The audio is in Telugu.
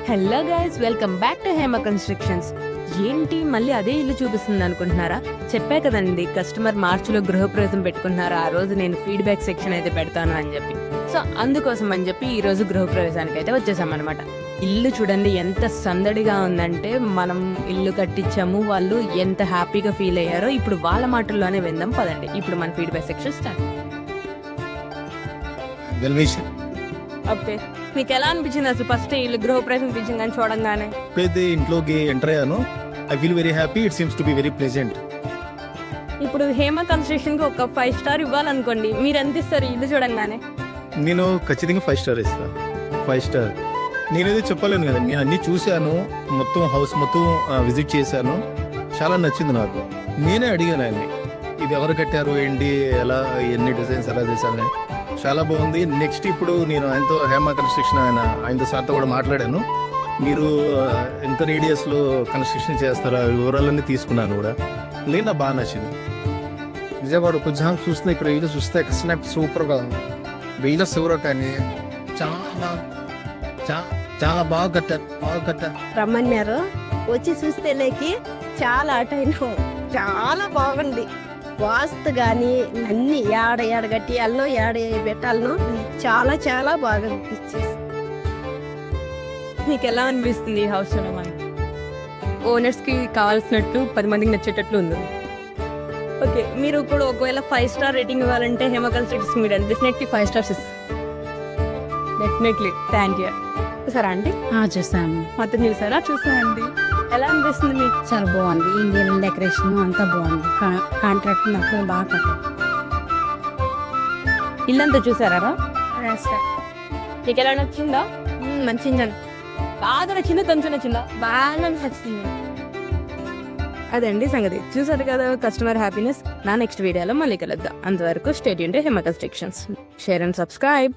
Hello guys, welcome back to Hema constructions. ఏంటి మళ్ళీ అదే ఇల్లు చూపిస్తుంది అనుకుంటున్నారా? చెప్పా కదండి, కస్టమర్ మార్చిలో గృహప్రవేశం పెట్టుకున్నారు. ఆ రోజు నేను ఫీడ్బ్యాక్ సెక్షన్ అయితే పెడతాను అని చెప్పి, సో అందుకోసం అని చెప్పి ఈ రోజు గృహప్రవేశానికి అయితే వచ్చేసాం అనమాట. ఇల్లు చూడండి ఎంత సందడిగా ఉందంటే, మనం ఇల్లు కట్టించాము, వాళ్ళు ఎంత హ్యాపీగా ఫీల్ అయ్యారో ఇప్పుడు వాళ్ళ మాటల్లోనే విందాం పదండి. ఇప్పుడు మన ఫీడ్బ్యాక్ సెక్షన్ స్టార్ట్. ఓకే, మీకు ఎలా అనిపించింది అసలు ఫస్ట్ ఇల్లు గృహప్రవేశం పిలిచింది కానీ చూడంగానే? ఎప్పుడైతే ఇంట్లోకి ఎంటర్ అయ్యాను, I feel very happy. It seems to be very pleasant. ఇప్పుడు హేమ కన్స్ట్రక్షన్ కి ఒక 5 స్టార్ ఇవ్వాలనుకోండి, మీరు ఎంత ఇస్తారు ఇల్లు చూడంగానే? నేను ఖచ్చితంగా 5 స్టార్ ఇస్తాను. 5 స్టార్ నేనేదో చెప్పలేను కదా, నేను అన్ని చూశాను, మొత్తం హౌస్ మొత్తం విజిట్ చేశాను, చాలా నచ్చింది నాకు. నేనే అడిగాను ఆయన్ని, ఇది ఎవరు కట్టారు ఏంటి, ఎలా, ఎన్ని డిజైన్స్ ఎలా చేశాను, చాలా బాగుంది. నెక్స్ట్ ఇప్పుడు నేను ఆయనతో హేమ కన్స్ట్రక్షన్ ఆయనతో సార్తో కూడా మాట్లాడాను. మీరు ఎంత రేడియస్లో కన్స్ట్రక్షన్ చేస్తారా వివరాలన్నీ తీసుకున్నాను కూడా. నేను నాకు బాగా నచ్చింది. విజయవాడ కొంచెం చూస్తే ఇక్కడ ఇల్లు చూస్తే స్నాప్ సూపర్గా ఉంది. వీళ్ళ సూర కానీ చాలా చాలా బాగా కట్టారు. రమ్మన్నారు, వచ్చి చూస్తే లేకి చాలా అటైనా చాలా బాగుంది. వాస్తు కానీ అన్ని ఏడ కట్టి అల్లో ఏడ పెట్టాలను చాలా చాలా బాగా అనిపించేసి. మీకు ఎలా అనిపిస్తుంది ఈ హౌస్ చూడమని? ఓనర్స్ కి కావాల్సినట్టు 10 మందికి నచ్చేటట్లు ఉంది. ఓకే, మీరు ఇప్పుడు ఒకవేళ 5 స్టార్ రేటింగ్ ఇవ్వాలంటే హేమ కన్స్ట్రక్షన్స్ మీరు డెఫినెట్లీ 5 స్టార్స్ ఇస్తారు. డెఫినెట్లీ. Thank you. చూసారా అండి? చూసాము. మొత్తం చూసారా? చూసానండి. ఎలా అనిపిస్తుంది మీకు? చాలా బాగుంది. ఇండియన్ డెకరేషన్ అంతా బాగుంది. కాంట్రాక్ట్ నాకు బాగా కట్టారు. ఇల్లంతా చూసారా? మీకు ఎలా నచ్చిందా? మంచిగా బాగా నచ్చిందా? కొంచెం నచ్చిందా? బాగా నచ్చింది. అదండి సంగతి. చూసారు కదా కస్టమర్ హ్యాపీనెస్. నా నెక్స్ట్ వీడియోలో మళ్ళీ కలుద్దాం. అంతవరకు stay tuned to Hema constructions. Share and subscribe.